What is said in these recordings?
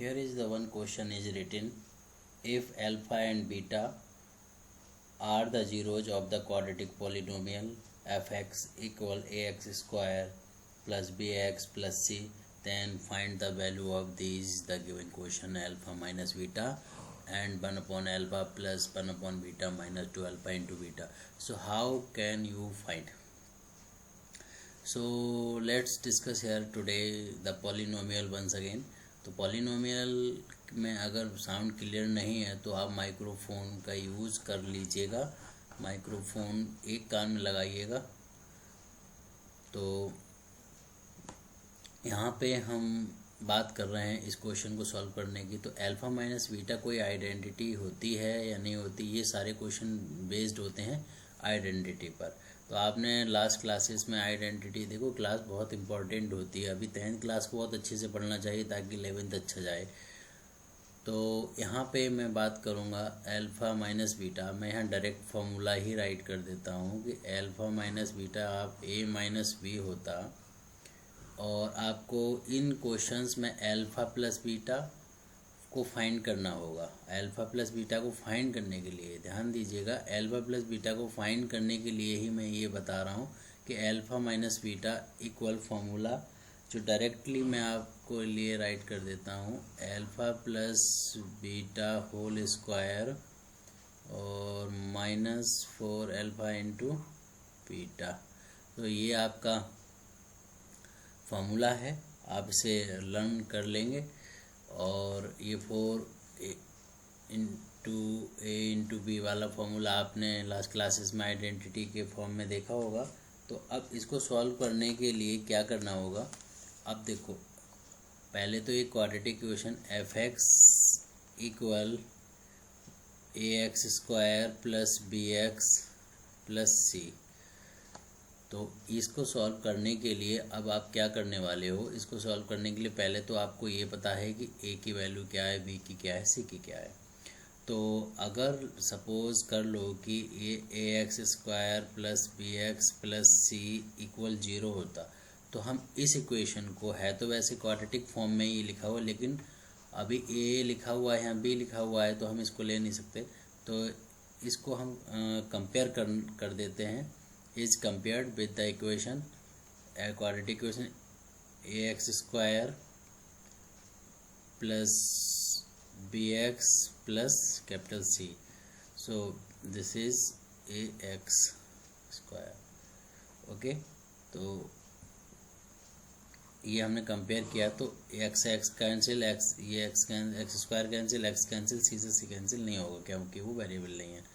Here is the one question is written: if alpha and beta are the zeros of the quadratic polynomial fx equal ax square plus bx plus c, then find the value of these. The given question: alpha minus beta and 1 upon alpha plus 1 upon beta minus 2 alpha into beta. So how can you find? So let's discuss here today the polynomial once again. तो polynomial में अगर sound clear नहीं है तो आप microphone का use कर लीजिएगा। माइक्रोफोन एक कान में लगाइएगा। तो यहाँ पे हम बात कर रहे हैं इस क्वेश्चन को सॉल्व करने की। तो अल्फ़ा माइनस बीटा कोई आइडेंटिटी होती है या नहीं होती, ये सारे क्वेश्चन बेस्ड होते हैं आइडेंटिटी पर। तो आपने लास्ट क्लासेस में आइडेंटिटी देखो, क्लास बहुत इंपॉर्टेंट होती है। अभी 10th क्लास को बहुत अच्छे से पढ़ना चाहिए ताकि 11th अच्छा जाए। तो यहाँ पे मैं बात करूँगा अल्फ़ा माइनस बीटा। मैं यहाँ डायरेक्ट फार्मूला ही राइट कर देता हूँ कि अल्फ़ा माइनस बीटा आप a माइनस बी होता, और आपको इन क्वेश्चंस में अल्फ़ा प्लस बीटा को फाइंड करना होगा। अल्फ़ा प्लस बीटा को फाइंड करने के लिए ध्यान दीजिएगा, अल्फ़ा प्लस बीटा को फाइंड करने के लिए ही मैं ये बता रहा हूँ कि alpha minus beta equal formula जो डायरेक्टली मैं आपको लिए राइट कर देता हूँ, alpha plus beta whole square और माइनस 4 अल्फ़ा इंटू बीटा। तो ये आपका फार्मूला है, आप इसे लर्न कर लेंगे। और ये 4 इंटू ए इंटू बी वाला फार्मूला आपने लास्ट क्लासेस में आइडेंटिटी के फॉर्म में देखा होगा। तो अब इसको सॉल्व करने के लिए क्या करना होगा, अब देखो पहले तो ये quadratic equation F X equal A X square plus B X plus C. तो इसको सॉल्व करने के लिए अब आप क्या करने वाले हो, इसको सॉल्व करने के लिए पहले तो आपको ये पता है कि a की वैल्यू क्या है, b की क्या है, c की क्या है। तो अगर सपोज़ कर लो कि ये A X square plus B X plus C equal 0 होता, तो हम इस इक्वेशन को, है तो वैसे क्वाड्रेटिक फॉर्म में ये लिखा हुआ, लेकिन अभी a लिखा हुआ है, यहाँ b लिखा हुआ है, तो हम इसको ले नहीं सकते। तो इसको हम कंपेयर कर देते हैं। is compared with the equation, a quadratic equation ax square plus bx plus capital C. So this is ax square. Okay, तो ये हमने कंपेयर किया तो एक्स एक्स कैंसिल, एक्स ये X square cancel, X cancel, C से C cancel नहीं होगा क्योंकि वो वेरिएबल नहीं है।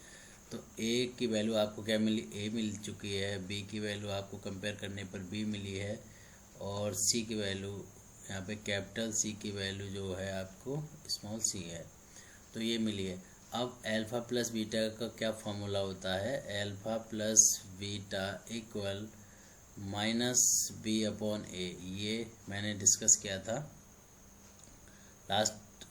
तो a की वैल्यू आपको क्या मिली, a मिल चुकी है, b की वैल्यू आपको कंपेयर करने पर b मिली है, और c की वैल्यू यहाँ पे कैपिटल C की वैल्यू जो है आपको स्मॉल c है, तो ये मिली है। अब अल्फ़ा प्लस बीटा का क्या फार्मूला होता है, alpha plus beta equal minus B upon A. ये मैंने डिस्कस किया था लास्ट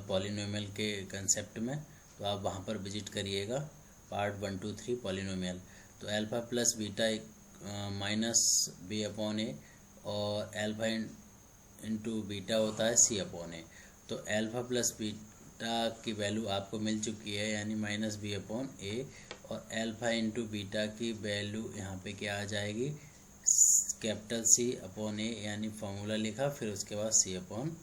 पॉलिनोमियल के कंसेप्ट में, तो आप वहाँ पर विजिट करिएगा, पार्ट 1, 2, 3 पॉलिनोमियल। तो alpha plus beta minus B upon A, और अल्फ़ा इंटू बीटा होता है सी अपॉन ए। तो अल्फ़ा प्लस बीटा की वैल्यू आपको मिल चुकी है, यानी माइनस बी अपॉन ए, और अल्फ़ा इंटू बीटा की वैल्यू यहाँ पे क्या आ जाएगी, कैपिटल सी अपॉन ए, यानी फार्मूला लिखा फिर उसके बाद सी अपॉन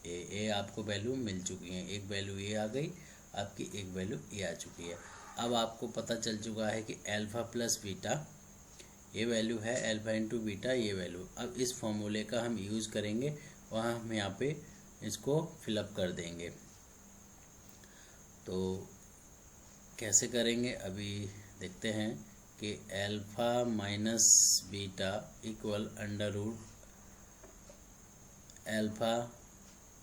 ए आपको वैल्यू मिल चुकी है। एक वैल्यू ये आ गई आपकी, एक वैल्यू ये आ चुकी है। अब आपको पता चल चुका है कि अल्फ़ा प्लस बीटा ये वैल्यू है, अल्फ़ा इंटू बीटा ये वैल्यू। अब इस फॉर्मूले का हम यूज़ करेंगे, वहाँ हम यहाँ पे इसको फिलअप कर देंगे। तो कैसे करेंगे अभी देखते हैं कि alpha minus beta equal under root alpha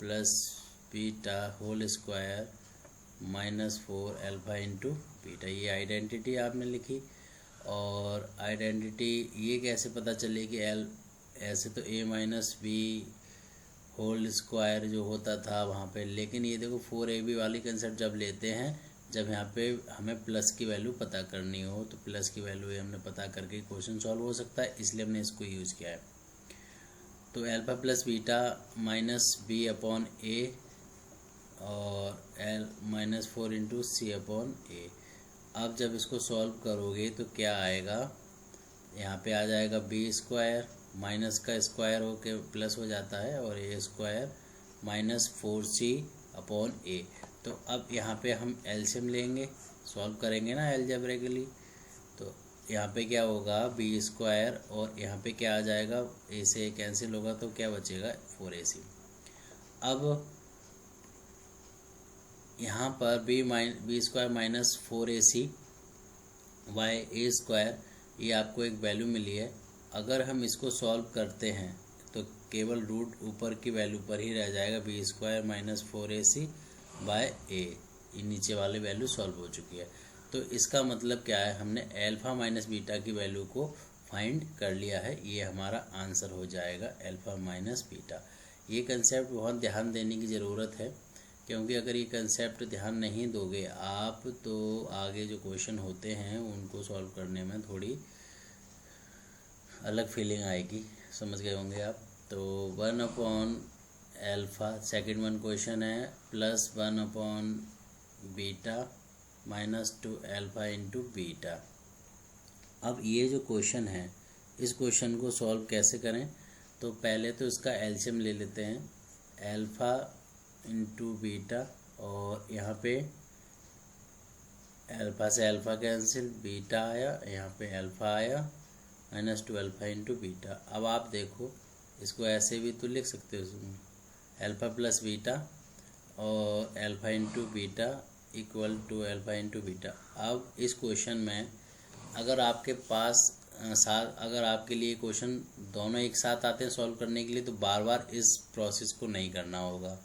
plus beta whole square minus 4 alpha into beta. ये आइडेंटिटी आपने लिखी, और आइडेंटिटी ये कैसे पता चले कि ऐसे तो a minus B whole square जो होता था वहाँ पे, लेकिन ये देखो 4ab वाली कंसेप्ट जब लेते हैं, जब यहाँ पे हमें प्लस की वैल्यू पता करनी हो, तो प्लस की वैल्यू हमने पता करके क्वेश्चन सॉल्व हो सकता है, इसलिए हमने इसको यूज़ किया है। तो alpha plus beta minus B upon A और L -4 into C upon A. अब जब इसको सॉल्व करोगे तो क्या आएगा, यहाँ पे आ जाएगा बी स्क्वायर, माइनस का स्क्वायर हो के प्लस हो जाता है, और ए स्क्वायर -4c अपॉन ए। तो अब यहाँ पे हम एलसीएम लेंगे, सॉल्व करेंगे ना अलजेब्रिकली। तो यहाँ पे क्या होगा, बी स्क्वायर और यहाँ पे क्या आ जाएगा, ए से कैंसिल होगा तो क्या बचेगा 4ac। अब यहाँ पर बी स्क्वायर -4ac बाय ए स्क्वायर, ये आपको एक वैल्यू मिली है। अगर हम इसको सॉल्व करते हैं तो केवल रूट ऊपर की वैल्यू पर ही रह जाएगा, बी स्क्वायर -4ac बाय ए, ये नीचे वाली वैल्यू सॉल्व हो चुकी है। तो इसका मतलब क्या है, हमने अल्फ़ा माइनस बीटा की वैल्यू को फाइंड कर लिया है, ये हमारा आंसर हो जाएगा अल्फ़ा माइनस बीटा। ये कंसेप्ट बहुत ध्यान देने की ज़रूरत है, क्योंकि अगर ये कंसेप्ट ध्यान नहीं दोगे आप तो आगे जो क्वेश्चन होते हैं उनको सॉल्व करने में थोड़ी अलग फीलिंग आएगी, समझ गए होंगे आप। तो 1 upon alpha second one question है, +1 upon beta -2 alpha into beta. अब ये जो क्वेश्चन है, इस क्वेश्चन को सॉल्व कैसे करें, तो पहले तो इसका एलसीएम ले लेते हैं, अल्फ़ा इंटू बीटा, और यहाँ पे अल्फ़ा से अल्फ़ा कैंसिल, बीटा आया, यहाँ पे अल्फ़ा आया, -2 अल्फ़ा इंटू बीटा। अब आप देखो, इसको ऐसे भी तो लिख सकते हो, अल्फ़ा प्लस बीटा और alpha into beta equal to alpha into beta. अब इस क्वेश्चन में अगर आपके पास अगर आपके लिए क्वेश्चन दोनों एक साथ आते हैं सॉल्व करने के लिए, तो बार बार इस प्रोसेस को नहीं करना होगा।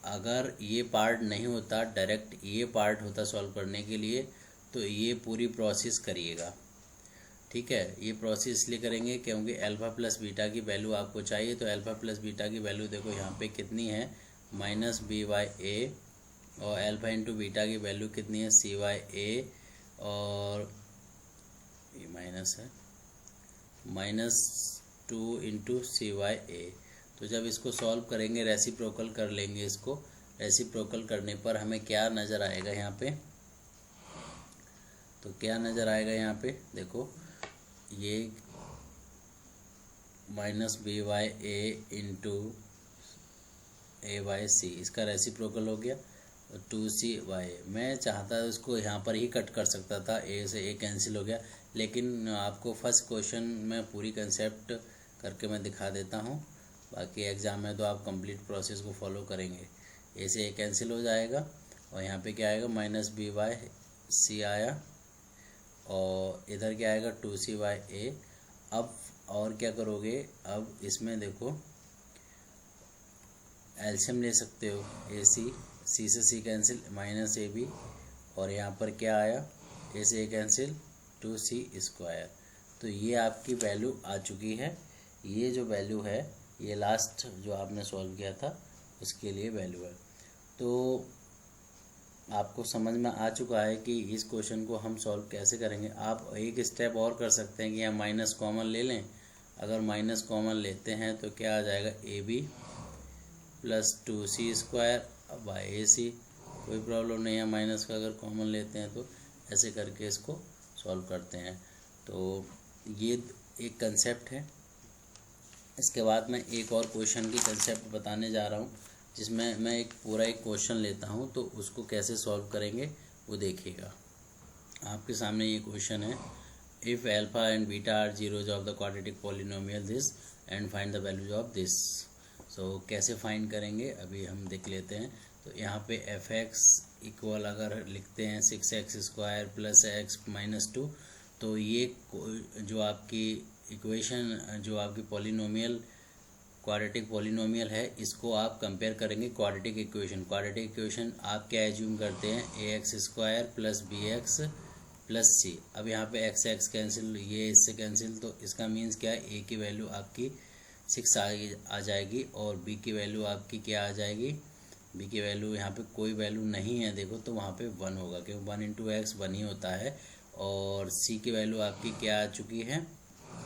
अगर ये पार्ट नहीं होता, डायरेक्ट ये पार्ट होता सॉल्व करने के लिए, तो ये पूरी प्रोसेस करिएगा, ठीक है। ये प्रोसेस इसलिए करेंगे क्योंकि अल्फ़ा प्लस बीटा की वैल्यू आपको चाहिए। तो अल्फ़ा प्लस बीटा की वैल्यू देखो यहाँ पे कितनी है, -b/a, और अल्फ़ा इंटू बीटा की वैल्यू कितनी है, c/a, और ये माइनस है, -2 इंटू c/a। तो जब इसको सॉल्व करेंगे, रेसिप्रोकल कर लेंगे इसको, रेसिप्रोकल करने पर हमें क्या नज़र आएगा यहाँ पे, तो क्या नज़र आएगा यहाँ पे देखो, ये -b/a इंटू a/c, इसका रेसिप्रोकल हो गया, 2c/a। मैं चाहता इसको यहाँ पर ही कट कर सकता था, a से a कैंसिल हो गया, लेकिन आपको फर्स्ट क्वेश्चन में पूरी कंसेप्ट करके मैं दिखा देता हूँ, बाकी एग्ज़ाम में तो आप कंप्लीट प्रोसेस को फॉलो करेंगे। a से a कैंसिल हो जाएगा, और यहाँ पे क्या आएगा, -b/c आया, और इधर क्या आएगा, 2c/a। अब और क्या करोगे, अब इसमें देखो एलसीएम ले सकते हो, c से c कैंसिल, -ab, और यहाँ पर क्या आया, a से a कैंसिल, 2c²। तो ये आपकी वैल्यू आ चुकी है। ये जो वैल्यू है, ये लास्ट जो आपने सॉल्व किया था उसके लिए वैल्यू है। तो आपको समझ में आ चुका है कि इस क्वेश्चन को हम सॉल्व कैसे करेंगे। आप एक स्टेप और कर सकते हैं कि यहाँ माइनस कॉमन ले लें। अगर माइनस कॉमन लेते हैं तो क्या आ जाएगा, ab + 2c²/ac। कोई प्रॉब्लम नहीं है, माइनस का अगर कॉमन लेते हैं तो ऐसे करके इसको सॉल्व करते हैं। तो ये एक कंसेप्ट है। इसके बाद मैं एक और क्वेश्चन की कंसेप्ट बताने जा रहा हूँ, जिसमें मैं एक क्वेश्चन लेता हूँ, तो उसको कैसे सॉल्व करेंगे वो देखिएगा। आपके सामने ये क्वेश्चन है, if alpha and beta are zeros of the quadratic polynomial this and find the values of this. So कैसे फाइंड करेंगे अभी हम देख लेते हैं। तो यहाँ पे f(x) इक्वल अगर लिखते हैं 6x² + x -2, तो ये जो आपकी इक्वेशन, जो आपकी पॉलिनोमियल क्वाड्रेटिक पॉलिनोमियल है, इसको आप कंपेयर करेंगे क्वाड्रेटिक इक्वेशन। क्वाड्रेटिक इक्वेशन आप क्या एज्यूम करते हैं, ax² + bx + c। अब यहाँ पे x कैंसिल, ये इससे कैंसिल, तो इसका मीन्स क्या है, a की वैल्यू आपकी 6 आ जाएगी, और b की वैल्यू आपकी क्या आ जाएगी, b की वैल्यू यहाँ पे कोई वैल्यू नहीं है देखो, तो वहाँ पे 1 होगा, क्योंकि 1 × x 1 ही होता है। और c की वैल्यू आपकी क्या आ चुकी है,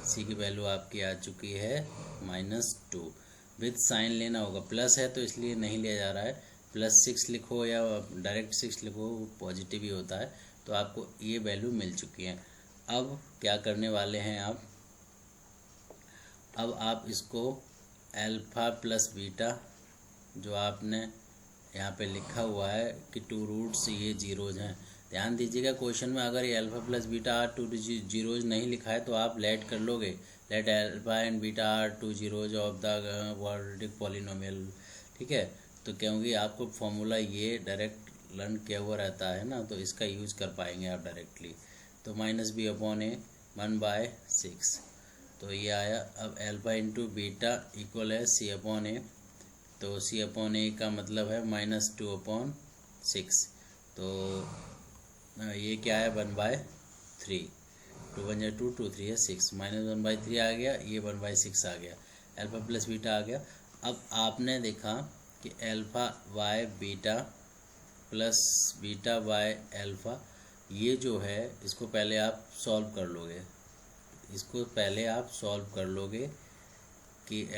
c की वैल्यू आपकी आ चुकी है -2। विद साइन लेना होगा, प्लस है तो इसलिए नहीं लिया जा रहा है, +6 लिखो या डायरेक्ट 6 लिखो, पॉजिटिव ही होता है। तो आपको ये वैल्यू मिल चुकी है। अब क्या करने वाले हैं आप, अब आप इसको अल्फ़ा प्लस बीटा जो आपने यहाँ पे लिखा हुआ है कि 2 रूट्स ये जीरोज हैं, ध्यान दीजिएगा क्वेश्चन में अगर ये alpha plus beta are 2 zeros नहीं लिखा है तो आप लेट कर लोगे, let alpha and beta are 2 zeros of the quadratic polynomial, ठीक है। तो क्योंकि आपको फॉर्मूला ये डायरेक्ट लर्न किया हुआ रहता है ना, तो इसका यूज़ कर पाएंगे आप डायरेक्टली। तो -b/a 1/6, तो ये आया। अब अल्फ़ा इंटू बीटा इक्वल है c/a, तो c/a का मतलब है -2/6, तो ये क्या है 1/3, 2 1 2 2 3 है 6, -1/3 आ गया, ये 1/6 आ गया, अल्फ़ा प्लस बीटा आ गया। अब आपने देखा कि alpha by beta plus beta by alpha, ये जो है इसको पहले आप सॉल्व कर लोगे, इसको पहले आप सॉल्व कर लोगे कि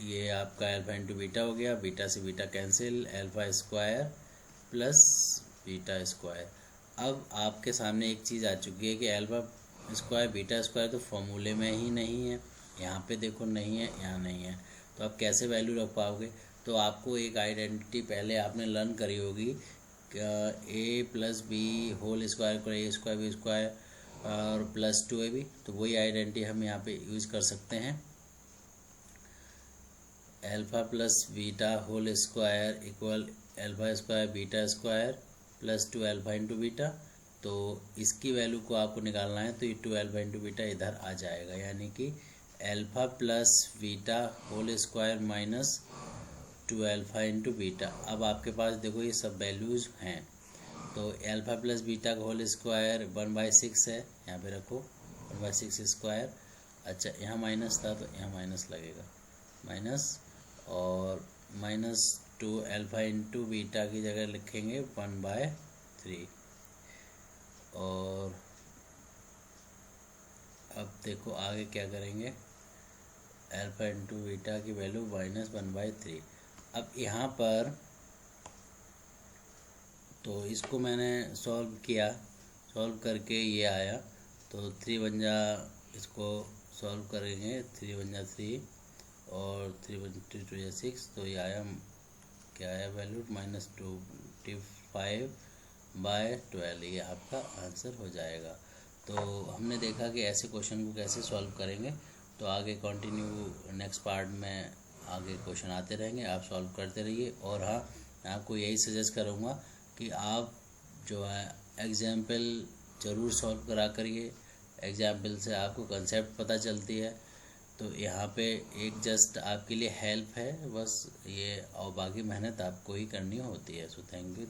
ये आपका अल्फ़ा इंटू बीटा हो गया, बीटा से beta cancel, alpha square plus beta square. अब आपके सामने एक चीज़ आ चुकी है कि अल्फ़ा स्क्वायर बीटा स्क्वायर तो फॉर्मूले में ही नहीं है, यहाँ पे देखो नहीं है, यहाँ नहीं है, तो आप कैसे वैल्यू रख पाओगे। तो आपको एक आइडेंटिटी पहले आपने लर्न करी होगी, a plus B whole square को a स्क्वायर बी स्क्वायर और प्लस 2ab, तो वही आइडेंटिटी हम यहाँ पे यूज़ कर सकते हैं। Alpha plus beta whole square equal alpha square beta square plus 2 alpha into beta, तो इसकी वैल्यू को आपको निकालना है, तो ये 2 अल्फ़ा इंटू बीटा इधर आ जाएगा, यानी कि alpha plus beta whole square minus 2 alpha into beta. अब आपके पास देखो ये सब वैल्यूज़ हैं, तो अल्फ़ा प्लस बीटा का होल स्क्वायर 1/6 है, यहाँ पे रखो 1/6 स्क्वायर। अच्छा यहाँ माइनस था तो यहाँ माइनस लगेगा, माइनस, और -2 अल्फ़ा इंटू बीटा की जगह लिखेंगे 1/3। और अब देखो आगे क्या करेंगे, अल्फ़ा इंटू बीटा की वैल्यू -1/3। अब यहाँ पर तो इसको मैंने सॉल्व किया, सॉल्व करके ये आया, तो 3 बन जा, इसको सॉल्व करेंगे 3 बन जा 3 और 3 बन 2 या 6, तो ये आया, क्या आया वैल्यू -25/12, ये आपका आंसर हो जाएगा। तो हमने देखा कि ऐसे क्वेश्चन को कैसे सॉल्व करेंगे, तो आगे कंटिन्यू नेक्स्ट पार्ट में आगे क्वेश्चन आते रहेंगे, आप सॉल्व करते रहिए। और हाँ, मैं आपको यही सजेस्ट करूँगा कि आप जो है एग्जाम्पल ज़रूर सॉल्व करा करिए, एग्जाम्पल से आपको कंसेप्ट पता चलती है। तो यहाँ पे एक जस्ट आपके लिए हेल्प है बस ये, और बाकी मेहनत आपको ही करनी होती है। So thank you.